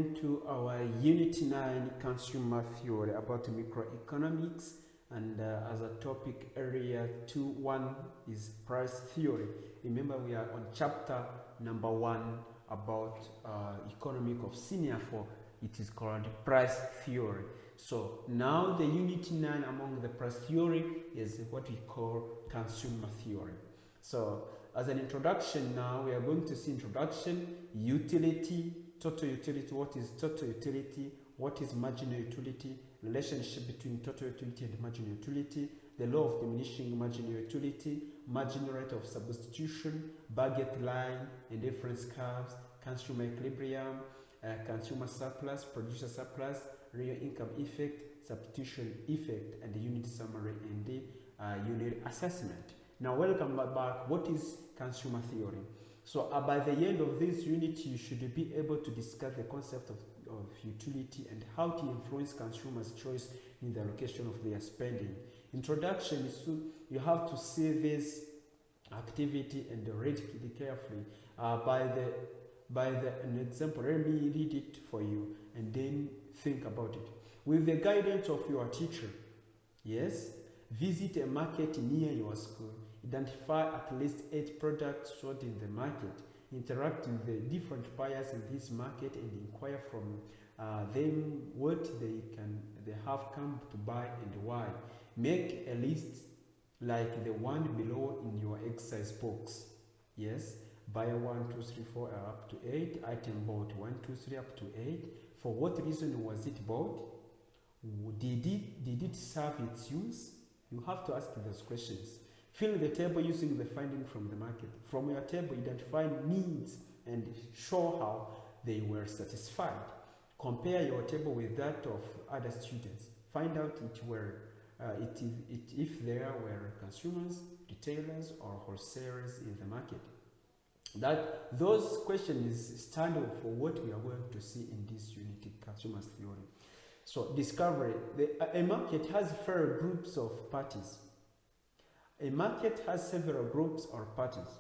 again to our Unit 9 Consumer Theory about microeconomics, and as a topic area 2.1 is price theory. Remember, we are on chapter number 1 about economic of senior 4. It is called price theory. So now the Unit 9 among the price theory is what we call consumer theory. So as an introduction, now we are going to see introduction, utility, total utility. What is total utility? What is marginal utility? Relationship between total utility and marginal utility, the law of diminishing marginal utility, Magenerate of Substitution, budget line, indifference curves, consumer equilibrium, consumer surplus, producer surplus, real income effect, substitution effect, and the unit summary and the unit assessment. Now, welcome back. What is consumer theory? So by the end of this unit, you should be able to discuss the concept of utility and how to influence consumers' choice in the allocation of their spending. Introduction is you have to see this activity and read it carefully. By an example, let me read it for you and then think about it. With the guidance of your teacher, yes, visit a market near your school. Identify at least 8 products sold in the market. Interact with the different buyers in this market and inquire from them what they have come to buy and why. Make a list like the one below in your exercise box. Yes, buyer 1, 2, 3, 4 up to 8. Item bought 1, 2, 3 up to 8. For what reason was it bought? Did it serve its use? You have to ask those questions. Fill the table using the finding from the market. From your table, identify needs and show how they were satisfied. Compare your table with that of other students. Find out if there were consumers, retailers, or wholesalers in the market. Those questions stand for what we are going to see in this unit, consumer theory. So, discovery. A market has several groups of parties. A market has several groups or parties.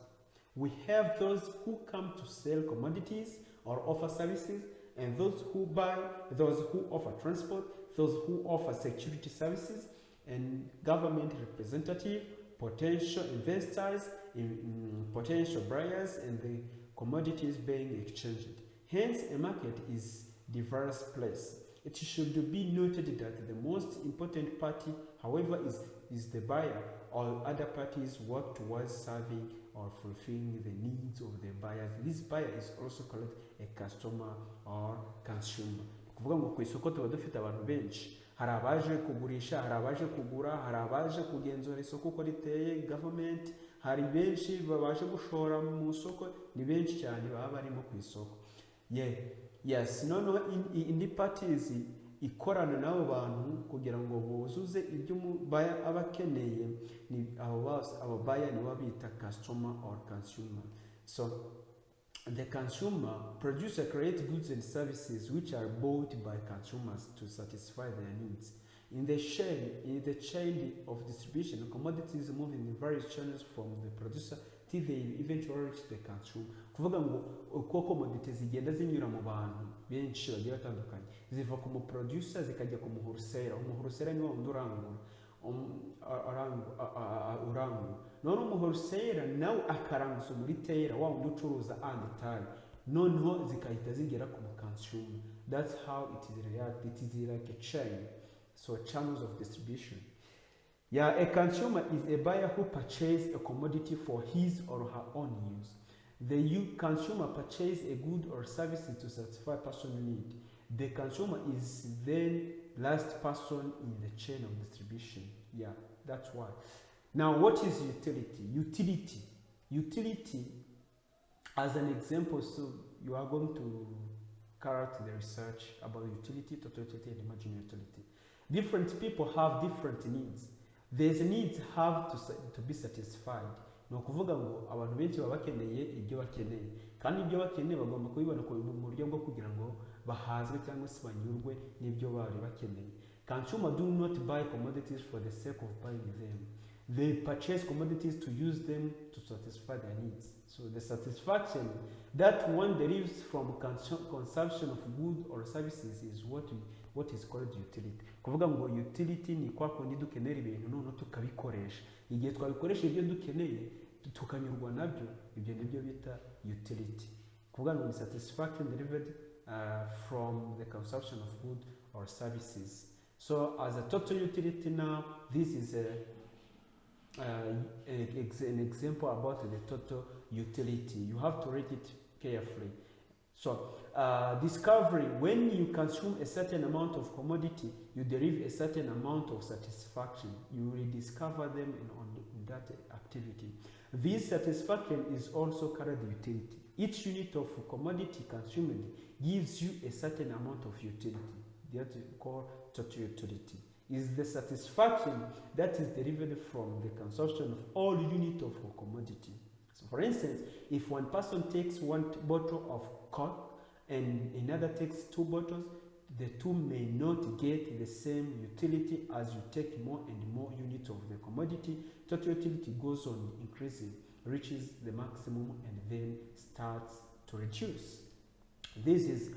We have those who come to sell commodities or offer services, and those who buy, those who offer transport, those who offer security services, and government representative, potential investors, potential buyers, and the commodities being exchanged. Hence, a market is a diverse place. It should be noted that the most important party, however, is the buyer. All other parties work towards serving or fulfilling the needs of the buyers. This buyer is also called a customer or consumer. Kuvuga ngo ku isoko tuba dufite abantu benshi. Hari abaje kugurisha, hari abaje kugura, hari abaje kugenzura isoko uko riteye, government, hari benshi babaje gushora mu isoko, ni benshi cyane baba barimo ku isoko. Yes, indi parties ikorana n'abo bantu kugira ngo buzuze ibyo umubaya aba akeneye, ni abo buyer nibo bita customer or consumer. So the consumer producer creates goods and services which are bought by consumers to satisfy their needs. In the chain of distribution, commodities move in various channels from the producer till they eventually reach the consumer. Kuvuga ngo uko commodities zigenda zinyura mu bantu benshi bagiye batandukanye, ziva ku mu producer zikajya ku mu wholesaler. Umuwholesaler ni wa wundi urangura. None umuwholesaler nawe akaranguza umuretailer wa wundi ucuruza anditaye. Noneho zikahita zigera ku mu consumer. That's how it is react. It is like a chain. So channels of distribution. A consumer is a buyer who purchases a commodity for his or her own use. The consumer purchases a good or service to satisfy personal need. The consumer is then last person in the chain of distribution. That's why. Now, what is utility? Utility, as an example, so you are going to carry out the research about utility, total utility, and marginal utility. Different people have different needs. These needs have to be satisfied. Ni ukuvuga ngo abantu benshi baba bakeneye ibyo bakeneye, kandi ibyo bakeneye bagomba kubibona mu buryo bwo kugira ngo bahazwe cyangwa se banyurwe n'ibyo bari bakeneye. Consumers do not buy commodities for the sake of buying them. they purchase commodities to use them to satisfy their needs. So the satisfaction that one derives from consumption of goods or services is what is called utility. Kuvuga ngo utility ni kwa kundi dukenera ibintu none tukabikoresha. Igihe twabikoresha ibyo dukeneye tukanyurwa nabyo, ibyo nibyo bita utility. Kuvuga ngo ni satisfaction derived from the consumption of goods or services. So as a total utility now, this is an example about the total utility. You have to read it carefully. So discovery, when you consume a certain amount of commodity, you derive a certain amount of satisfaction. You will discover them on that activity. This satisfaction is also called utility. Each unit of commodity consumed gives you a certain amount of utility. That is called total utility. Is the satisfaction that is derived from the consumption of all units of a commodity. So for instance, if one person takes one bottle of Coke and another takes 2 bottles, the two may not get the same utility. As you take more and more units of the commodity, total utility goes on increasing, reaches the maximum, and then starts to reduce. This is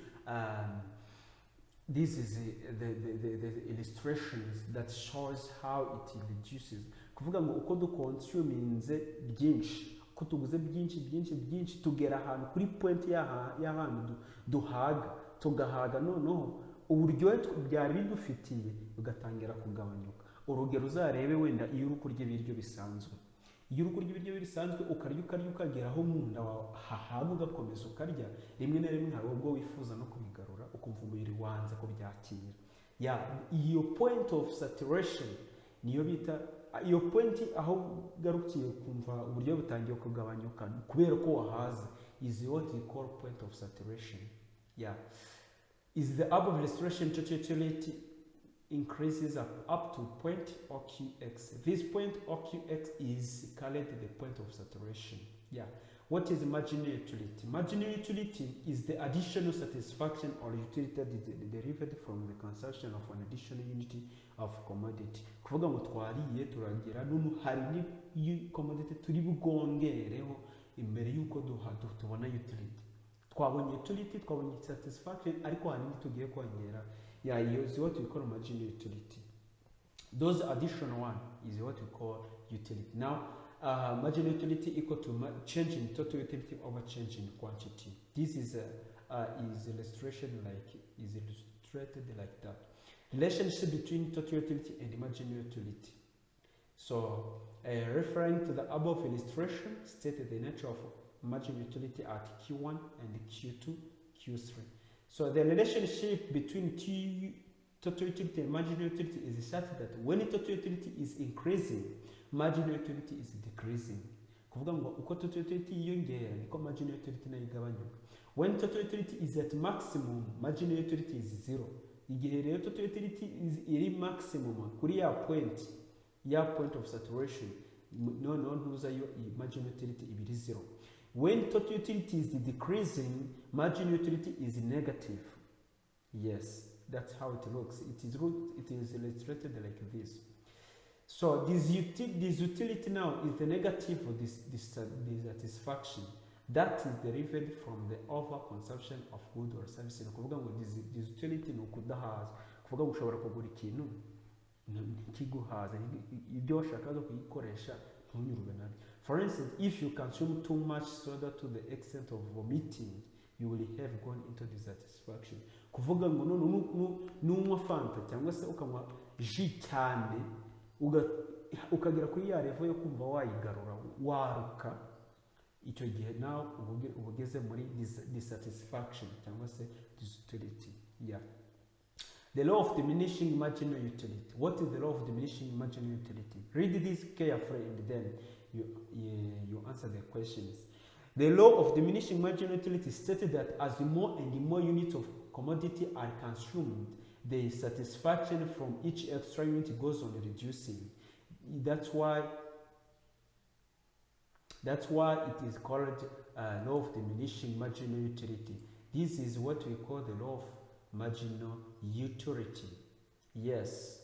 the illustrations that shows how it reduces. Kuvuga ngo uko dukonsuminze byinshi, ko tuguze byinshi tugera ahantu kuri point y'ahantu duhaga, tugahaga noneho uburyohe byari bidufitiye bugatangira kugabanyuka. Urugero uzarebe wenda iyo uri kurya ibiryo bisanzwe, iyo uri kurya ibiryo bisanzwe ukarya ukagera aho mu nda hahaga ugakomeza ukarya, rimwe na rimwe hari ubwo wifuza no kubigarura ukumva umubiri wanze ko byakira. Iyo point of saturation niyo bita, iyo point aho garukiye kumva uburyo butangiye kugabanyuka kubera ko wahaze, is what we call point of saturation. Is the above illustration total utility increases up to point OQX. This point OQX is called the point of saturation. What is marginal utility? Marginal utility is the additional satisfaction or utility that is derived from the consumption of an additional unit of commodity. Kuvuga ngo twariye turagira none hari ni commodity turi bugongereho imbere yuko tubona utility. Twabonye utility, twabonye satisfaction, ariko hari ni tugiye kongera. Is what we call marginal utility. Those additional one is what we call utility. Now, marginal utility equal to change in total utility over change in quantity. This is illustrated like that. Relationship between total utility and marginal utility. So, referring to the above illustration, stated the nature of marginal utility at Q1 and Q2, Q3. So the relationship between total utility and marginal utility is such that when total utility is increasing, marginal utility is decreasing. Kuvuga ngo uko total utility yiyongera niko marginal utility nayo igabanyuka. When total utility is at maximum, marginal utility is 0. Igihe rero total utility is iri maximum kuri ya point of saturation, ntuzayo marginal utility ibiri 0. When total utility is decreasing, marginal utility is negative. Yes, that's how it looks. It is illustrated like this. So this utility now is the negative of this dissatisfaction that is derived from the overconsumption of goods or services. Kuvuga ngo this utility no kudahaza. Kuvuga ngo ushobora kugura ikintu nkiguhaza, ibyo washakaga kuyikoresha ntunyurwe nabyo. For instance, if you consume too much soda to the extent of vomiting, you will have gone into dissatisfaction. Kuvuga ngo nunywa fanta cyangwa se ukanywa ji cyane ukagera kuri ya level yo kumva wayigarura waruka, icyo gihe nawe ubugeze muri dissatisfaction cyangwa se disutility. The law of diminishing marginal utility. What is the law of diminishing marginal utility? Read this carefully and then you answer the questions. The law of diminishing marginal utility stated that as more and more units of commodity are consumed, the satisfaction from each extra unit goes on reducing. That's why it is called law of diminishing marginal utility. This is what we call the law of marginal utility. Yes,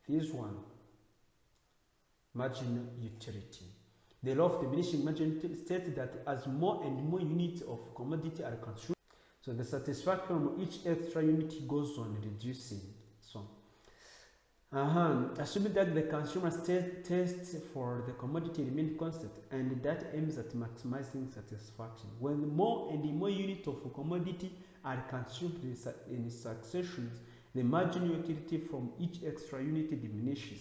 this one. marginal utility. The law of diminishing marginal utility states that as more and more units of commodity are consumed, so the satisfaction of each extra unit goes on reducing. So, assuming that the consumer's taste for the commodity remain constant and that aims at maximizing satisfaction. When more and more units of commodity are consumed in succession, the marginal utility from each extra unit diminishes.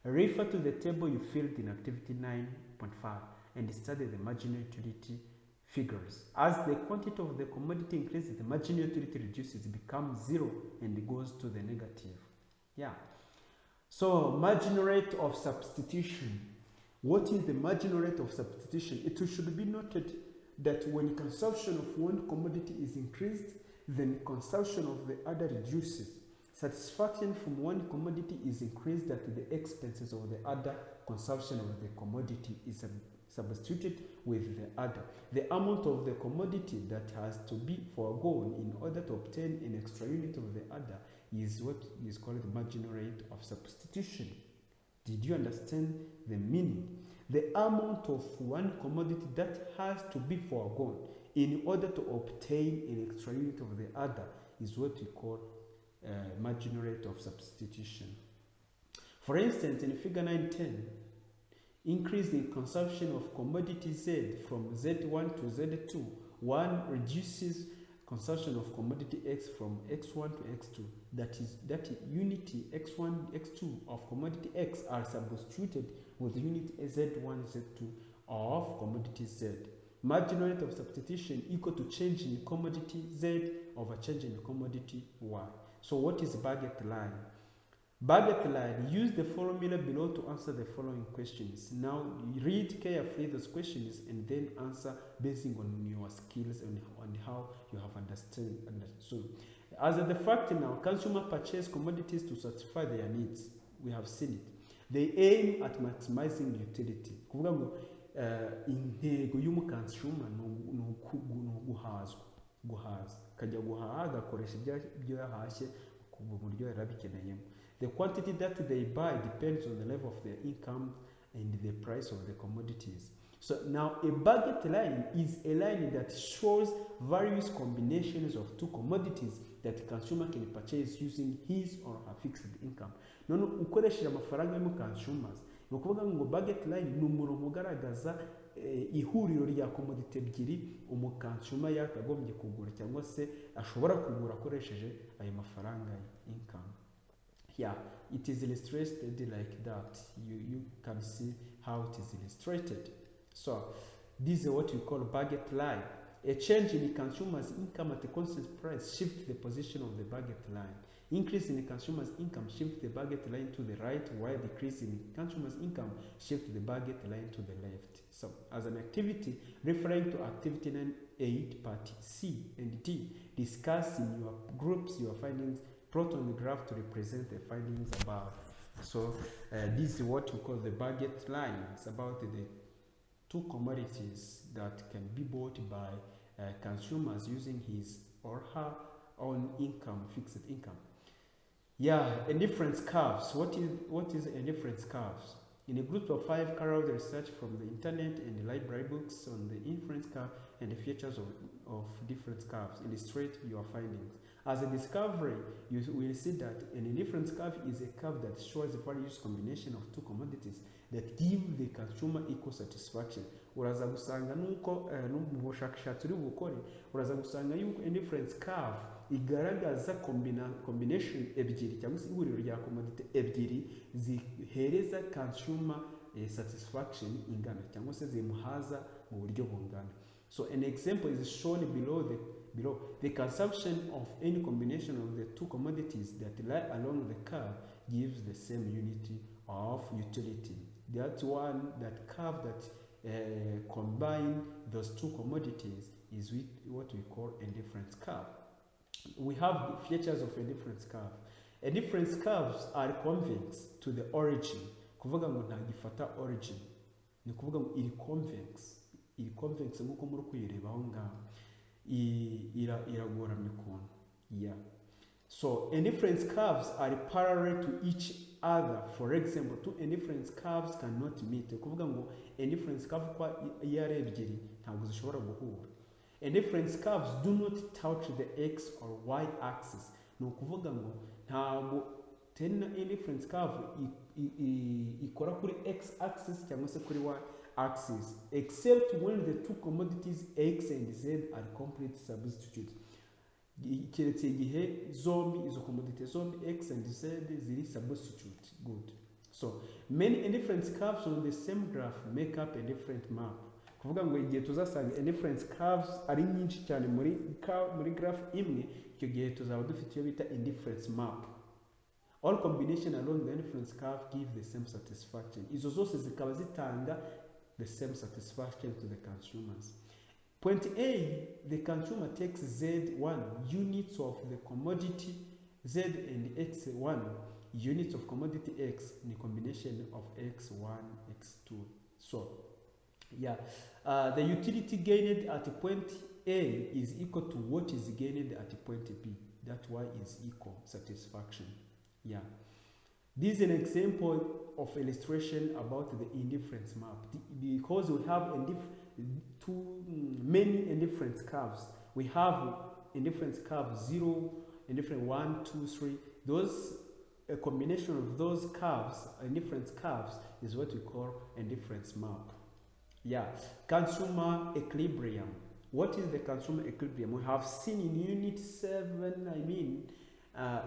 Refer to the table you filled in activity 9.5 and study the marginal utility figures. As the quantity of the commodity increases, the marginal utility reduces, becomes zero, and goes to the negative. Yeah. So, marginal rate of substitution. What is the marginal rate of substitution? It should be noted that when consumption of one commodity is increased, then consumption of the other reduces. Satisfaction from one commodity is increased at the expenses of the other. Consumption of the commodity is substituted with the other. The amount of the commodity that has to be foregone in order to obtain an extra unit of the other is what is called the marginal rate of substitution. Did you understand the meaning? The amount of one commodity that has to be foregone in order to obtain an extra unit of the other is what we call marginal rate of substitution. For instance, in figure 9.10, increase in consumption of commodity Z from Z1 to Z2. 1 reduces consumption of commodity X from X1 to X2. That unity X1, X2 of commodity X are substituted with unit Z1, Z2 of commodity Z. Marginal rate of substitution equal to change in commodity Z over change in commodity Y. So what is budget line? Budget line, use the formula below to answer the following questions. Now read carefully those questions and then answer based on your skills and on how you have understood. As a the fact now, consumer purchase commodities to satisfy their needs. We have seen it. They aim at maximizing utility. Kuvuga ngo intego y'umuconsumer no guhaza kajya guhaha agakoresha ibyo yahashye ku buryo yarabikeneyemo. The quantity that they buy depends on the level of their income and the price of the commodities. So now a budget line is a line that shows various combinations of two commodities that the consumer can purchase using his or her fixed income. None ukoresheje amafaranga y'umu consumers. Ni ukuvuga ngo budget line ni umurongo ugaragaza ihuriro rya commodity ebyiri umuconsumer yakagombye kugura cyangwa se ashobora kugura akoresheje ayo mafaranga income. Yeah, it is illustrated like that. You can see how it is illustrated. So, this is what we call budget line. A change in the consumer's income at a constant price shifts the position of the budget line. Increase in the consumer's income shifts the budget line to the right, while decrease in the consumer's income shifts the budget line to the left. So, as an activity, referring to activity 9.8 part C and D, discuss in your groups your findings. Plot on the graph to represent the findings above. So this is what we call the budget line. It's about the two commodities that can be bought by consumers using his or her own income, fixed income. Yeah, indifference curves. What is indifference curves? In a group of 5, carry out the research from the internet and the library books on the indifference curve and the features of difference curves. Illustrate your findings. As a discovery, you will see that an indifference curve is a curve that shows a various combination of two commodities that give the consumer equal satisfaction. Uraza gusanga nuko mu bushakashatsi uri bukore uraza gusanga yuko indifference curve igaragaza combination ebyiri cyangwa se ihuriro rya commodity ebyiri zihereza consumer satisfaction ingana cyangwa se zimuhaza mu buryo bungana. So an example is shown below. The consumption of any combination of the two commodities that lie along the curve gives the same unity of utility. That curve that combine those two commodities is what we call a difference curve. We have features of a difference curve. A difference curves are convex to the origin. Kuvuga ngo ntagifata origin. Ni kuvuga ngo iri convex nk'uko muri kuyireba aho ngaho. Iragoramye ukuntu. Yeah. So indifference curves are parallel to each other. For example, two indifference curves cannot meet. Kuvuga ngo indifference curve kwa yare ebyiri ntabwo zishobora guhura. Indifference curves do not touch the x or y axis. No kuvuga ngo ntabwo tena indifference curve ikora kuri x axis cyangwa se kuri y axis, except when the two commodities x and z are complete substitutes. Keretse igihe zombi izo commodity zombi x and z ziri substitute. Good. So many indifference curves on the same graph make up a different map. Kuvuga ngo igihe tuzasanga indifference curves ari nyinshi cyane muri graph imwe, icyo gihe tuzaba dufite iyo bita indifference map. All combination along the indifference curve give the same satisfaction. Izo zose zikaba zitanga the same satisfaction to the consumers. Point A, the consumer takes Z1 units of the commodity Z and X1 units of commodity X in a combination of X1, X2. So, yeah, the utility gained at point A is equal to what is gained at point B. That Y is equal satisfaction. Yeah. This is an example of illustration about the indifference map. Because we have too many indifference curves. We have indifference curve 0, indifference 1, 2, 3. Those a combination of those curves, indifference curves, is what we call indifference map. Yeah. Consumer equilibrium. What is the consumer equilibrium? We have seen in unit 7,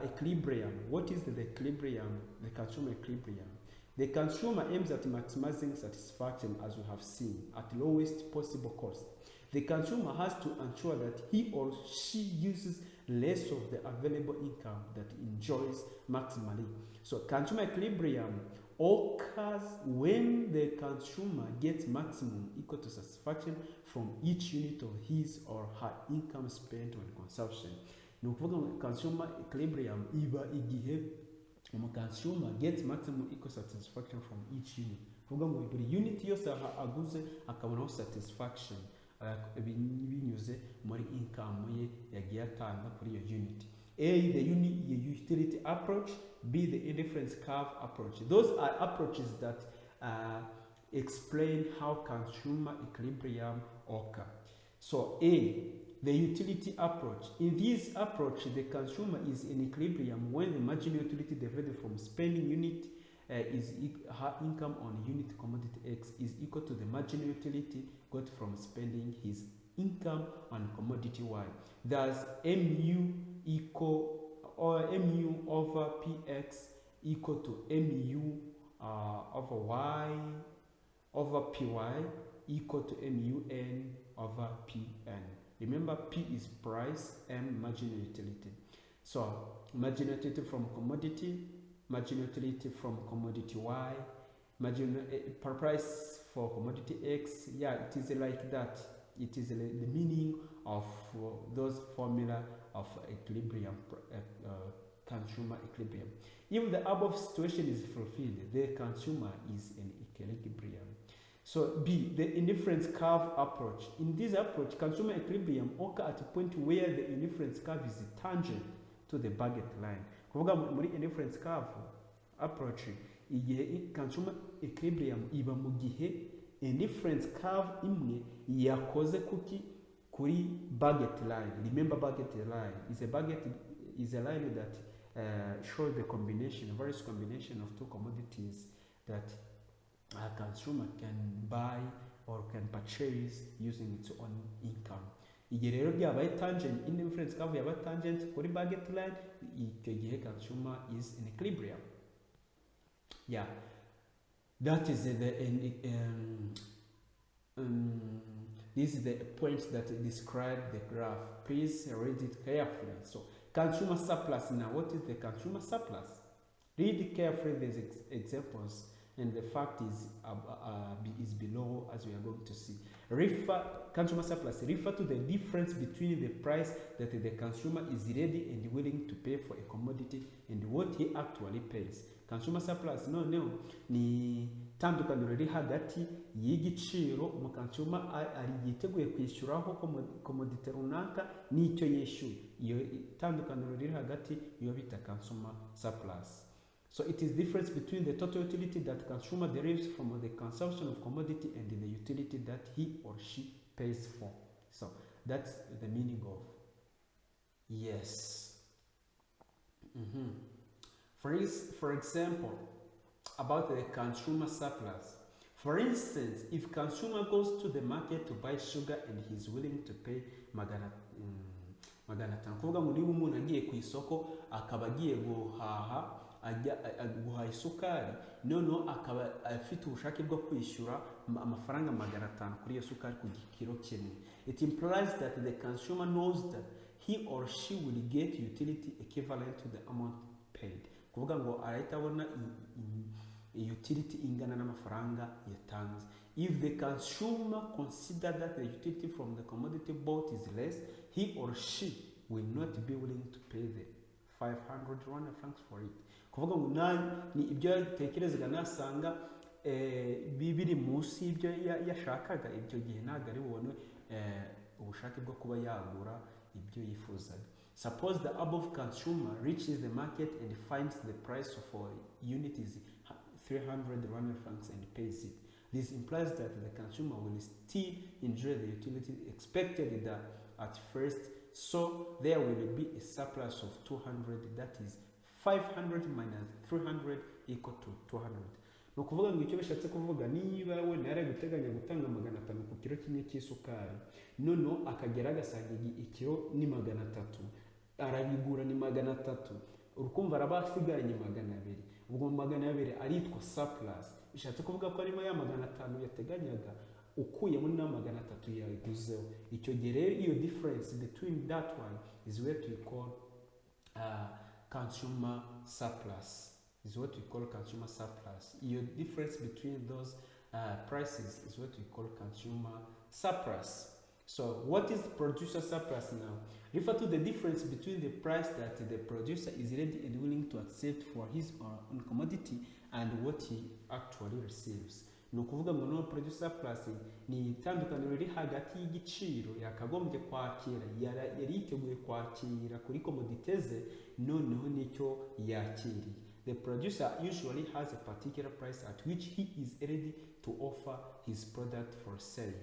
equilibrium. What is the equilibrium? The consumer equilibrium. The consumer aims at maximizing satisfaction, as we have seen, at lowest possible cost. The consumer has to ensure that he or she uses less of the available income that enjoys maximally. So consumer equilibrium occurs when the consumer gets maximum equal to satisfaction from each unit of his or her income spent on consumption. Ni ukuvuga consumer equilibrium iba igihe consumer gets maximum equal satisfaction from each unit. Kuvuga ngo buri unit yose aguze akabonaho satisfaction binyuze muri income ye yagiye atanga kuri iyo unit. A, the utility approach. B, the indifference curve approach. Those are approaches that explain how consumer equilibrium occur. So A, the utility approach. In this approach, the consumer is in equilibrium when the marginal utility derived from spending unit her income on unit commodity X is equal to the marginal utility got from spending his income on commodity Y. Thus, MU over PX equal to MU over Y over PY equal to MUN over PN. Remember, P is price, M marginal utility. So, marginal utility from commodity, marginal utility from commodity Y, marginal price for commodity X. Yeah, it is like that. It is the meaning of those formula of equilibrium, consumer equilibrium. If the above situation is fulfilled, the consumer is in equilibrium. So B, the indifference curve approach. In this approach, consumer equilibrium occurs at a point where the indifference curve is tangent to the baguette line. Kuvuga muri indifference curve approach, igihe consumer equilibrium iba mu gihe indifference curve imwe yakoze kuri baguette line. Remember, baguette line is a line that shows the various combination of two commodities that a consumer can buy or can purchase using its own income. Igihe rero byabaye tangent, indifference curve yabaye tangent kuri baguette line, icyo gihe consumer is in equilibrium. Yeah, that is this is the point that describe the graph. Please read it carefully. So, consumer surplus. Now, what is the consumer surplus? Read carefully these examples, and the fact is below, as we are going to see. Consumer surplus refer to the difference between the price that the consumer is ready and willing to pay for a commodity and what he actually pays. Consumer surplus ni tandukaniro riri hagati y'igiciro umuconsumer yiteguye kwishyuraho commodity runaka n'icyo yishyuye. Iyo tandukaniro riri hagati iyo bita consumer surplus. So it is difference between the total utility that consumer derives from the consumption of commodity and the utility that he or she pays for. So that's the meaning of yes. For example, about the consumer surplus. For instance, if consumer goes to the market to buy sugar and he is willing to pay magana atanu, kuvuga ngo niba umuntu agiye ku isoko akaba agiye guhaha guhaha isukari, noneho akaba afite ubushake bwo kwishyura amafaranga magana atanu kuri iyo sukari ku kilo kimwe, it implies that the consumer knows that he or she will get utility equivalent to the amount paid. Kuvuga ngo arahita abona utility ingana n'amafaranga yatanze. If the consumer consider that the utility from the commodity bought is less, he or she will not be willing to pay the 500 Rwanda francs for it. Kuvuga ngo ni ibyo yatekerezaga nasanga bibiri munsi ibyo yashakaga, ibyo gihe ntabwo ari bubone ubushake bwo kuba yagura ibyo yifuzaga. Suppose the above consumer reaches the market and finds the price for unit is 300 Rwanda francs and pays it. This implies that the consumer will still enjoy the utility expected at first, so there will be a surplus of 200, that is 500 minus 300 equal to 200. No kuvuga ngo icyo bishatse kuvuga, niba we nari guteganya gutanga magana atanu ku kilo kimwe cy'isukari, noneho akagera agasanga ikiro ni magana atatu, arabigura ni magana atatu, urukumva araba asigaranye magana abiri, ubwo magana abiri aritwa surplus. Bishatse kuvuga ko arimo ya magana atanu yateganyaga ukuyemo na magana atatu yayiguzeho. Icyo gihe rero iyo difference between that one is what we call consumer surplus. Is what we call consumer surplus. Your difference between those prices is what we call consumer surplus. So what is producer surplus now? Refer to the difference between the price that the producer is ready and willing to accept for his or own commodity and what he actually receives. Ni ukuvuga ngo no producer surplus ni itandukaniro riri hagati y'igiciro yakagombye kwakira, yari yiteguye kwakira kuri commodity ze, noneho nicyo yakiriye. The producer usually has a particular price at which he is ready to offer his product for sale.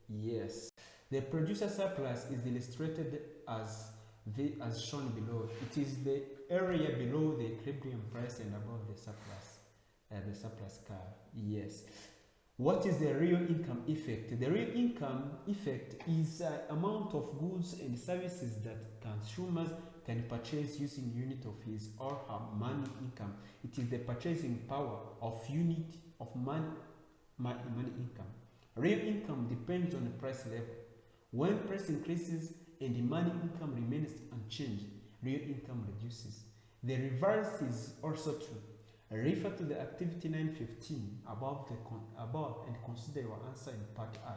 Yes. The producer surplus is illustrated as shown below. It is the area below the equilibrium price and above the surplus curve. Yes. What is the real income effect? The real income effect is the amount of goods and services that consumers can purchase using unit of his or her money income. It is the purchasing power of unit of money income. Real income depends on the price level. When price increases and the money income remains unchanged, real income reduces. The reverse is also true. Refer to the activity 915 above and consider your answer in part I.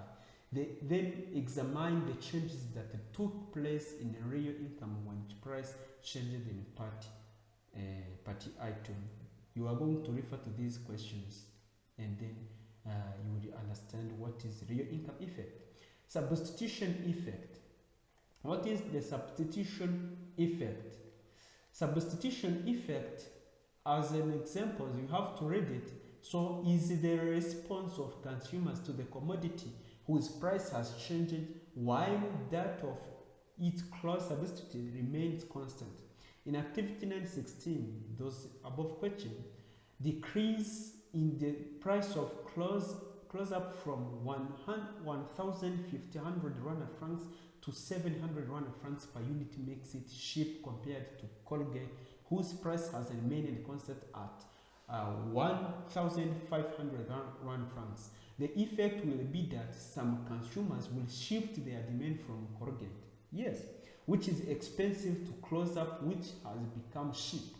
Then examine the changes that took place in real income when price changed in party item. You are going to refer to these questions and then you will understand what is real income effect. Substitution effect. What is the substitution effect? Substitution effect, as an example, you have to read it. So is the response of consumers to the commodity whose price has changed while that of its close substitute remains constant. In activity 916, those above questions, decrease in the price of close up from 1,500 Rwanda francs to 700 Rwanda francs per unit makes it cheap compared to Colgate, whose price has remained constant at 1,500 Rwanda francs. The effect will be that some consumers will shift their demand from Colgate, yes, which is expensive, to close up, which has become cheap.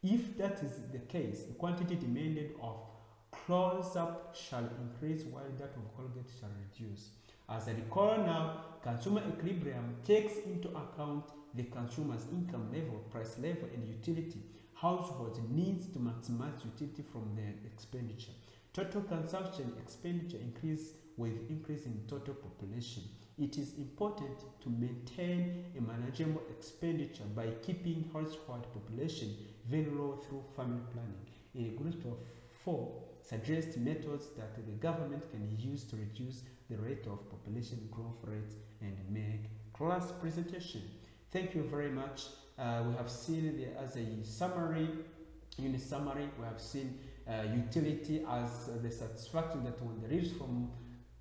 If that is the case, the quantity demanded of close up shall increase while that of Colgate shall reduce. As I recall now, consumer equilibrium takes into account the consumer's income level, price level, and utility. Households needs to maximize utility from their expenditure. Total consumption expenditure increase with increase in total population. It is important to maintain a manageable expenditure by keeping household population very low through family planning. In a group of 4, suggest methods that the government can use to reduce the rate of population growth rate and make class presentation. Thank you very much. We have seen as a summary, unit summary, we have seen utility as the satisfaction that one derives from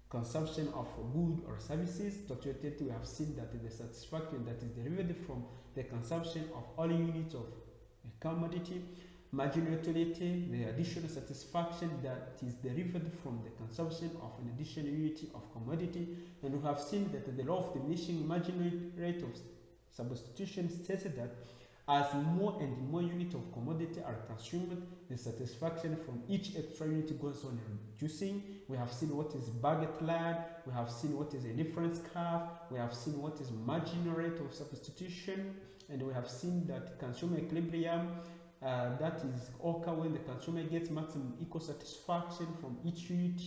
consumption of goods or services. Dr. Utility, we have seen that the satisfaction that is derived from the consumption of all units of a commodity. Marginal utility, the additional satisfaction that is derived from the consumption of an additional unit of commodity. And we have seen that the law of diminishing marginal rate of substitution states that as more and more units of commodity are consumed, the satisfaction from each extra unit goes on reducing. We have seen what is budget lag, we have seen what is a difference curve, we have seen what is marginal rate of substitution, and we have seen that consumer equilibrium, that is occur when the consumer gets maximum equal satisfaction from each unit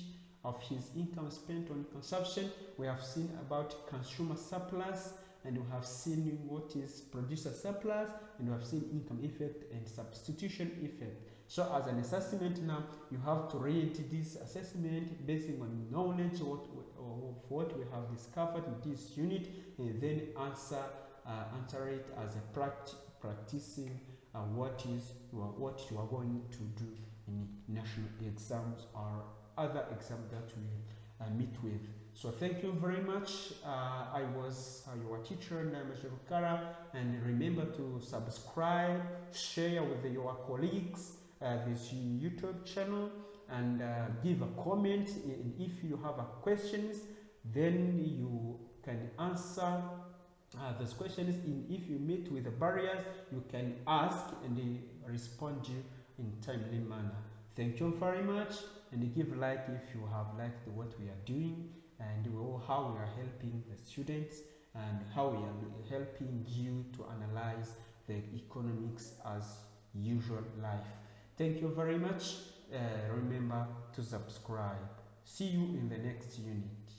of his income spent on consumption. We have seen about consumer surplus, and we have seen what is producer surplus, and we have seen income effect and substitution effect. So as an assessment now, you have to read this assessment based on knowledge of what we have discovered in this unit, and then answer it as a practicing what you are going to do in national exams or other exams that we meet with. So thank you very much. I was your teacher, Magenerate, and remember to subscribe, share with your colleagues this YouTube channel, and give a comment. And if you have questions, then you can answer those questions. If you meet with the barriers, you can ask and they respond you in timely manner. Thank you very much, and give like if you have liked what we are doing, and how we are helping the students, and how we are helping you to analyze the economics as usual life. Thank you very much. Remember to subscribe. See you in the next unit.